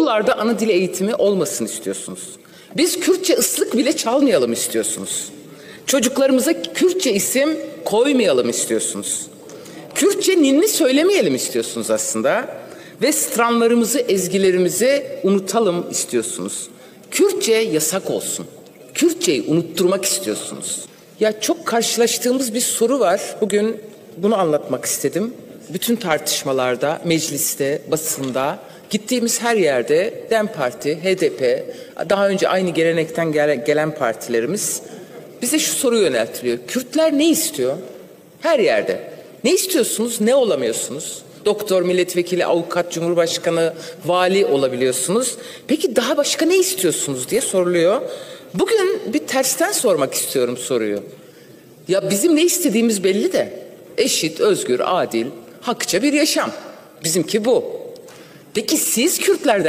okullarda ana dil eğitimi olmasın istiyorsunuz. Biz Kürtçe ıslık bile çalmayalım istiyorsunuz. Çocuklarımıza Kürtçe isim koymayalım istiyorsunuz. Kürtçe ninni söylemeyelim istiyorsunuz aslında. Ve stranlarımızı, ezgilerimizi unutalım istiyorsunuz. Kürtçe yasak olsun. Kürtçeyi unutturmak istiyorsunuz. Ya çok karşılaştığımız bir soru var. Bugün bunu anlatmak istedim. Bütün tartışmalarda, mecliste, basında, gittiğimiz her yerde DEM Parti, HDP, daha önce aynı gelenekten gelen partilerimiz bize şu soru yöneltiliyor. Kürtler ne istiyor? Her yerde. Ne istiyorsunuz, ne olamıyorsunuz? Doktor, milletvekili, avukat, cumhurbaşkanı, vali olabiliyorsunuz. Peki daha başka ne istiyorsunuz diye soruluyor. Bugün bir tersten sormak istiyorum soruyu. Ya bizim ne istediğimiz belli de. Eşit, özgür, adil, hakça bir yaşam. Bizimki bu. Peki siz Kürtlerden